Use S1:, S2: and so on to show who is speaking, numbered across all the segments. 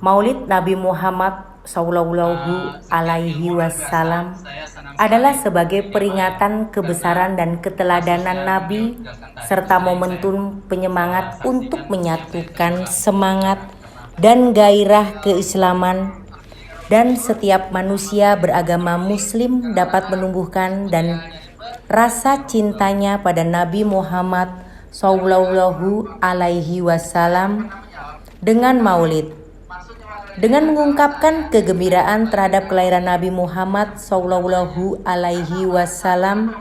S1: Maulid Nabi Muhammad Sallallahu Alaihi Wasallam adalah sebagai peringatan kebesaran dan keteladanan Nabi serta momentum penyemangat untuk menyatukan semangat dan gairah keislaman, dan setiap manusia beragama Muslim dapat menumbuhkan dan rasa cintanya pada Nabi Muhammad Sallallahu Alaihi Wasallam dengan Maulid. Dengan mengungkapkan kegembiraan terhadap kelahiran Nabi Muhammad Sallallahu Alaihi Wasallam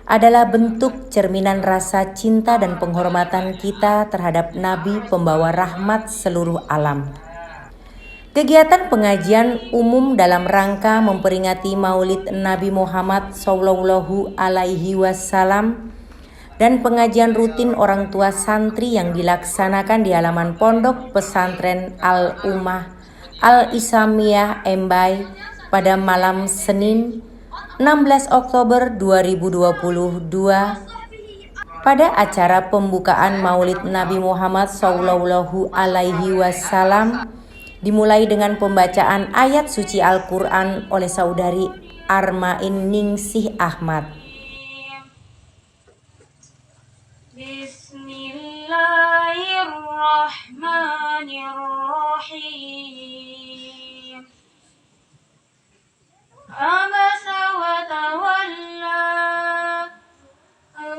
S1: adalah bentuk cerminan rasa cinta dan penghormatan kita terhadap Nabi pembawa rahmat seluruh alam. Kegiatan pengajian umum dalam rangka memperingati Maulid Nabi Muhammad Sallallahu Alaihi Wasallam dan pengajian rutin orang tua santri yang dilaksanakan di halaman Pondok Pesantren Al-Ummah Al-Islamiyah Embai pada malam Senin 16 Oktober 2022 pada acara pembukaan Maulid Nabi Muhammad Sallallahu Alaihi Wasallam dimulai dengan pembacaan ayat suci Al-Quran oleh saudari Armain Ningsih Ahmad.
S2: Bismillahirrahmanirrahim. Abasa wa tawalla an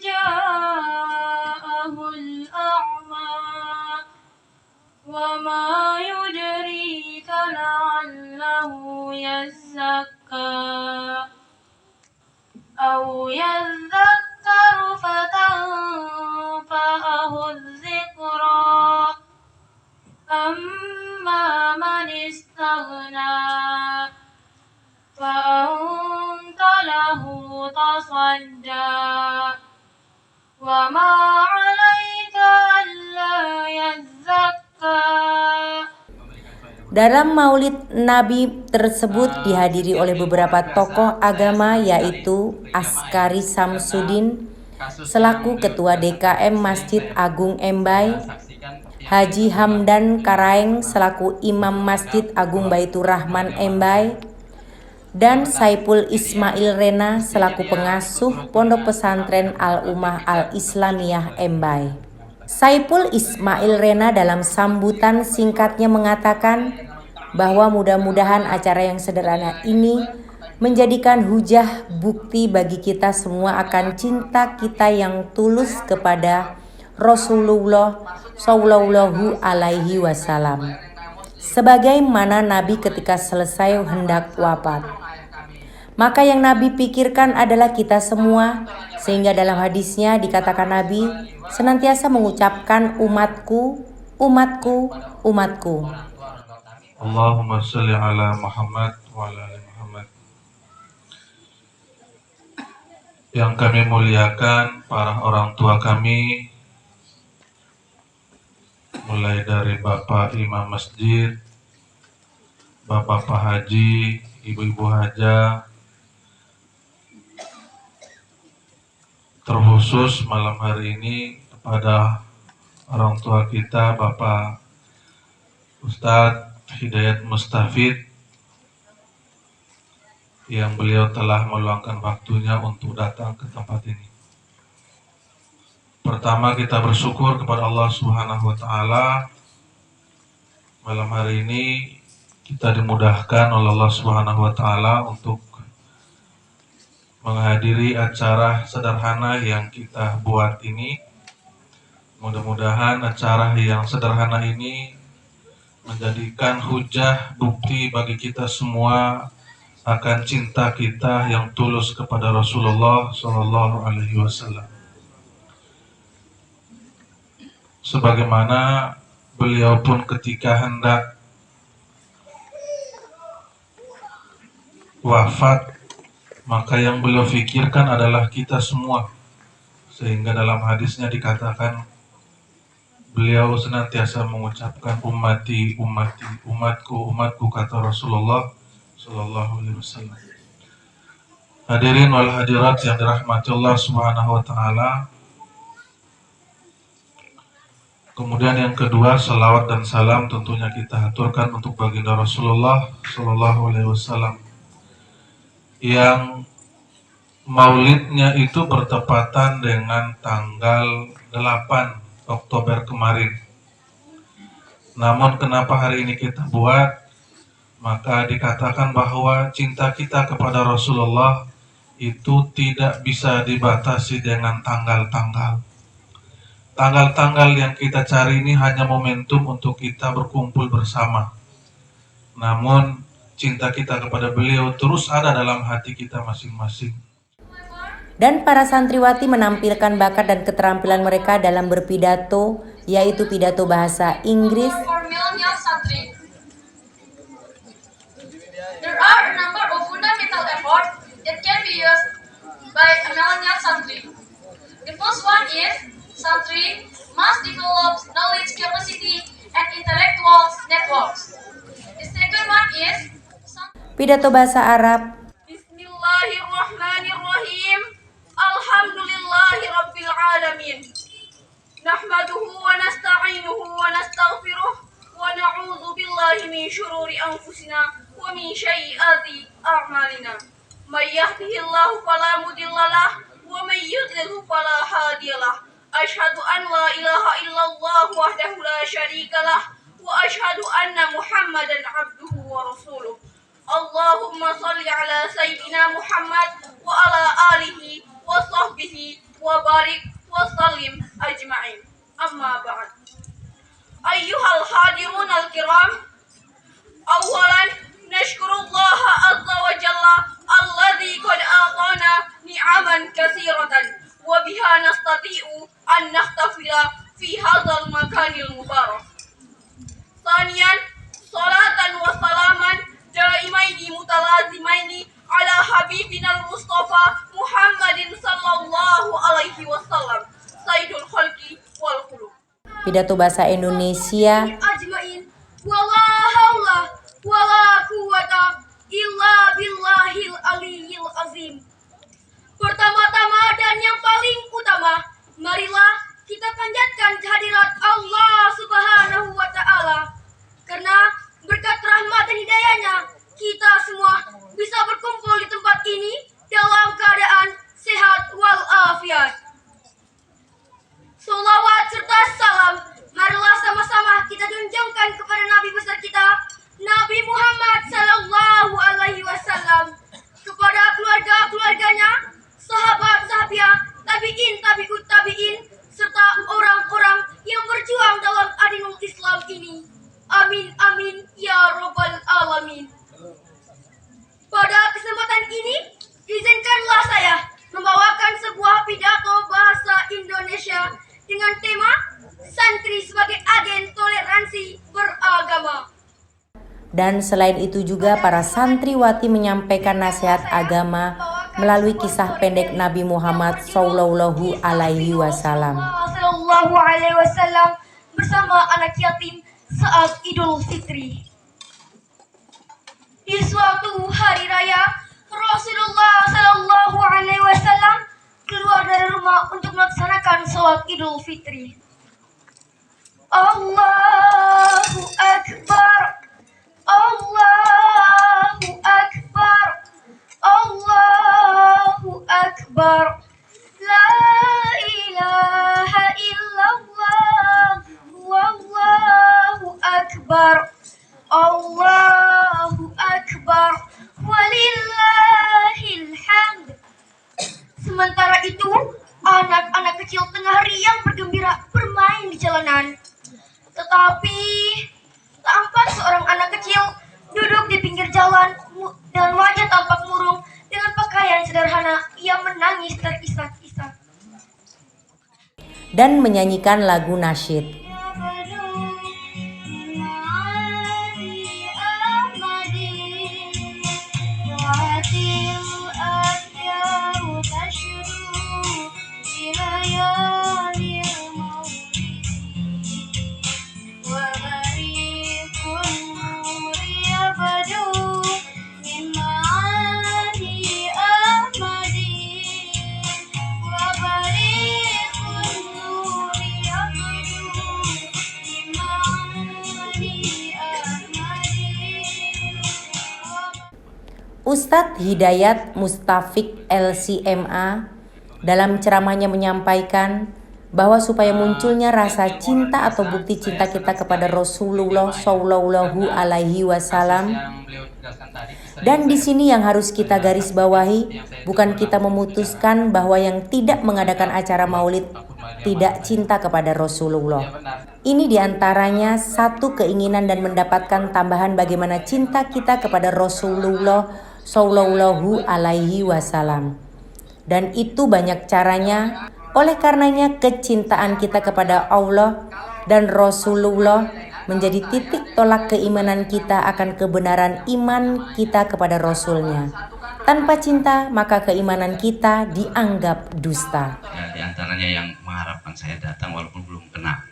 S2: ja'ahul a'ma wa ma yudrika la'allahu yazzakka aw yadhakkaru fatanfa'ahu dzikra amma man istaghna fa'anta lahu tasadda wa ma 'alaika alla yazzakka.
S1: Dalam Maulid Nabi tersebut dihadiri oleh beberapa tokoh agama, yaitu Askari Samsudin selaku Ketua DKM Masjid Agung Embai, Haji Hamdan Karaeng selaku Imam Masjid Agung Baitur Rahman Embai, dan Saipul Ismail Rena selaku pengasuh Pondok Pesantren Al-Ummah Al-Islamiyah Embai. Saipul Ismail Rena dalam sambutan singkatnya mengatakan bahwa mudah-mudahan acara yang sederhana ini menjadikan hujah bukti bagi kita semua akan cinta kita yang tulus kepada Rasulullah Sallallahu Alaihi Wasallam, sebagaimana Nabi ketika selesai hendak wafat. Maka yang Nabi pikirkan adalah kita semua, sehingga dalam hadisnya dikatakan Nabi senantiasa mengucapkan umatku, umatku, umatku.
S3: Allahumma sholli ala Muhammad wa ala ali Muhammad. Yang kami muliakan para orang tua kami, mulai dari Bapak Imam Masjid, Bapak Pak Haji, Ibu-Ibu Haja, terkhusus malam hari ini kepada orang tua kita Bapak Ustadz Hidayat Mustafid, yang beliau telah meluangkan waktunya untuk datang ke tempat ini. Pertama, kita bersyukur kepada Allah Subhanahu wa Ta'ala. Malam hari ini kita dimudahkan oleh Allah Subhanahu wa Ta'ala untuk menghadiri acara sederhana yang kita buat ini. Mudah-mudahan acara yang sederhana ini menjadikan hujah bukti bagi kita semua akan cinta kita yang tulus kepada Rasulullah Sallallahu Alaihi Wasallam. Sebagaimana beliau pun ketika hendak wafat, maka yang beliau fikirkan adalah kita semua. Sehingga dalam hadisnya dikatakan beliau senantiasa mengucapkan ummati, ummati, umatku, umatku, kata Rasulullah Sallallahu Alaihi Wasallam. Hadirin wal hadirat yang dirahmati Allah Subhanahu wa Ta'ala, Kemudian yang kedua, salawat dan salam tentunya kita aturkan untuk baginda Rasulullah Shallallahu Alaihi Wasallam yang maulidnya itu bertepatan dengan tanggal 8 Oktober kemarin. Namun kenapa hari ini kita buat? Maka dikatakan bahwa cinta kita kepada Rasulullah itu tidak bisa dibatasi dengan tanggal-tanggal. Tanggal-tanggal yang kita cari ini hanya momentum untuk kita berkumpul bersama. Namun cinta kita kepada beliau terus ada dalam hati kita masing-masing.
S1: Dan para santriwati menampilkan bakat dan keterampilan mereka dalam berpidato, yaitu pidato bahasa Inggris.
S2: For millennial santri, there are a number of fundamental efforts that can be used by a millennial santri. The first one is santri must develop knowledge capacity and intellectual networks. The second one is
S1: Pidato bahasa Arab.
S2: Bismillahirrahmanirrahim. Alhamdulillahi rabbil alamin. Nahmaduhu wa nasta'inuhu wa nastaghfiruh wa na'udzu billahi min syururi anfusina wa min sayyiati a'malina. May yahdihillahu fala mudhillalah wa may yudlilhu fala hadiyalah. Asyhadu an la ilaha illallah wahdahu la syarikalah wa asyhadu anna Muhammadan abduhu wa rasuluh. Allahumma salli ala sayyidina Muhammad wa ala alihi wa sahbihi wa barik wa sallim ajma'in. Amma ba'd. Ayyuhal hadirun al-kiram, awalan nashkurullaha azza wa jalla alladhi qad a'tana ni'aman katsiratan wa biha nastati'u an nahtafila fi hadzal makanil mubarak. Thaniyan, salatan wa salaman daimaini mutalazimaini ala habibina al-Mustafa Muhammadin sallallahu alaihi wasallam sayyidul khalqi wal khuluq.
S1: Pidato bahasa Indonesia.
S2: Ajmain wala haula wala quwata illa billahil aliyyil azim. Pertama-tama dan yang paling utama, marilah kita panjatkan kehadirat Allah Subhanahu wa taala. Karena berkat rahmat dan hidayahnya, kita semua bisa berkumpul di tempat ini dalam keadaan sehat walafiat. Salawat serta salam, marilah sama-sama kita junjungkan kepada Nabi besar kita, Nabi Muhammad sallallahu alaihi wasallam, kepada keluarga-keluarganya, sahabat-sahabatnya, tabi'in, tabi'in, serta orang-orang yang berjuang dalam adinul Islam ini. Amin, amin, ya Rabbal Alamin. Pada kesempatan ini, izinkanlah saya membawakan sebuah pidato bahasa Indonesia dengan tema Santri sebagai Agen Toleransi Beragama.
S1: Dan selain itu juga para santriwati menyampaikan nasihat agama melalui kisah pendek Nabi Muhammad Sallallahu Alaihi Wasallam
S2: bersama anak yatim saat Idul Fitri. Di suatu hari raya, Rasulullah Sallallahu Alaihi Wasallam keluar dari rumah untuk melaksanakan sholat Idul Fitri. Allahu Akbar, Allahu Akbar, Allahu Akbar, La ilaha illallah, Wallahu Akbar, Allahu Akbar, walillahil hamd. Sementara itu, anak-anak kecil tengah riang bergembira bermain di jalanan. Tetapi tampak seorang anak kecil duduk di pinggir jalan dan wajah tampak murung dengan pakaian sederhana. Ia menangis terisak-isak
S1: dan menyanyikan lagu nasyid. Ustadz Hidayat Mustafik LCMA dalam ceramahnya menyampaikan bahwa supaya munculnya rasa cinta atau bukti cinta kita kepada Rasulullah Shallallahu Alaihi Wasallam, dan di sini yang harus kita garis bawahi, bukan kita memutuskan bahwa yang tidak mengadakan acara maulid tidak cinta kepada Rasulullah. Ini diantaranya satu keinginan dan mendapatkan tambahan bagaimana cinta kita kepada Rasulullah Shallallahu Alaihi Wasallam. Dan itu banyak caranya. Oleh karenanya kecintaan kita kepada Allah dan Rasulullah menjadi titik tolak keimanan kita akan kebenaran iman kita kepada Rasulnya. Tanpa cinta maka keimanan kita dianggap dusta.
S4: Ya, di antaranya yang mengharapkan saya datang walaupun belum kenal.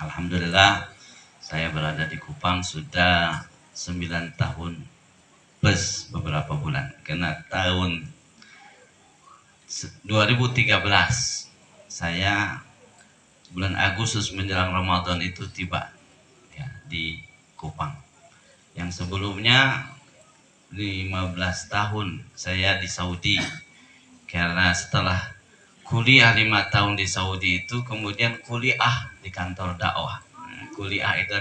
S4: Alhamdulillah saya berada di Kupang sudah 9 tahun plus beberapa bulan. Karena tahun 2013 saya bulan Agustus menjelang Ramadan itu tiba ya, di Kupang. Yang sebelumnya 15 tahun saya di Saudi. Karena setelah kuliah 5 tahun di Saudi itu kemudian kuliah di kantor dakwah. Kuliah itu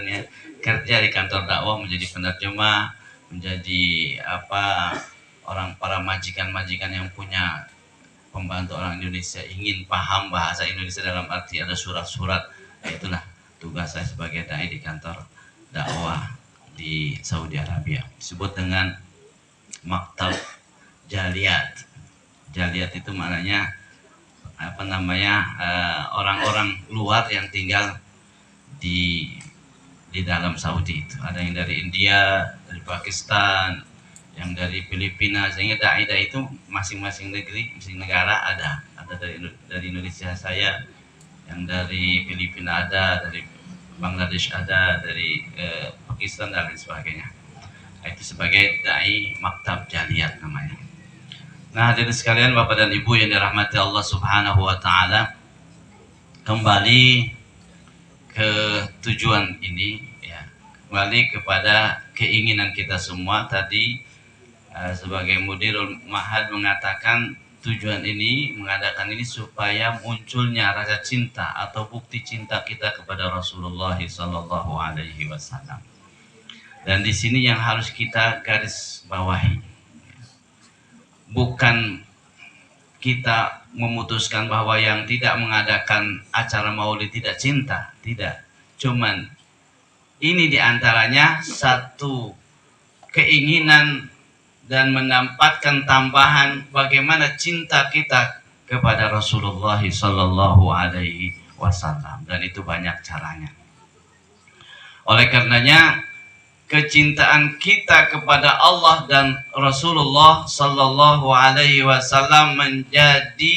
S4: kerja di kantor dakwah menjadi penerjemah, menjadi para majikan-majikan yang punya pembantu orang Indonesia ingin paham bahasa Indonesia dalam arti ada surat-surat. Itulah tugas saya sebagai dai di kantor dakwah di Saudi Arabia. Disebut dengan Maktab Jaliyat. Jaliyat itu maknanya orang-orang luar yang tinggal di dalam Saudi itu. Ada yang dari India, dari Pakistan, yang dari Filipina, sehingga dai-dai itu masing-masing negeri, masing negara ada dari Indonesia saya, yang dari Filipina ada, dari Bangladesh ada, dari Pakistan dan lain sebagainya. Itu sebagai dai Maktab Jaliyat namanya. Nah, hadirin sekalian, Bapak dan Ibu yang dirahmati Allah Subhanahu wa taala, kembali ke tujuan ini ya, kembali kepada keinginan kita semua. Tadi sebagai Mudirul Ma'had mengatakan tujuan ini, mengadakan ini supaya munculnya rasa cinta atau bukti cinta kita kepada Rasulullah sallallahu alaihi wasallam. Dan di sini yang harus kita garis bawahi, bukan kita memutuskan bahwa yang tidak mengadakan acara maulid tidak cinta, tidak. Cuman ini diantaranya satu keinginan dan menampakkan tambahan bagaimana cinta kita kepada Rasulullah sallallahu alaihi wasallam, dan itu banyak caranya. Oleh karenanya kecintaan kita kepada Allah dan Rasulullah sallallahu alaihi wasallam menjadi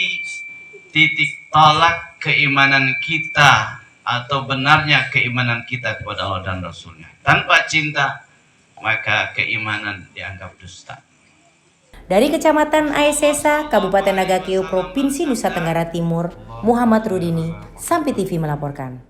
S4: titik tolak keimanan kita atau benarnya keimanan kita kepada Allah dan Rasulnya. Tanpa cinta maka keimanan dianggap dusta.
S1: Dari Kecamatan Aesesa, Kabupaten Nagakeo, Provinsi Nusa Tenggara Timur, Muhammad Rudini, Sampai TV melaporkan.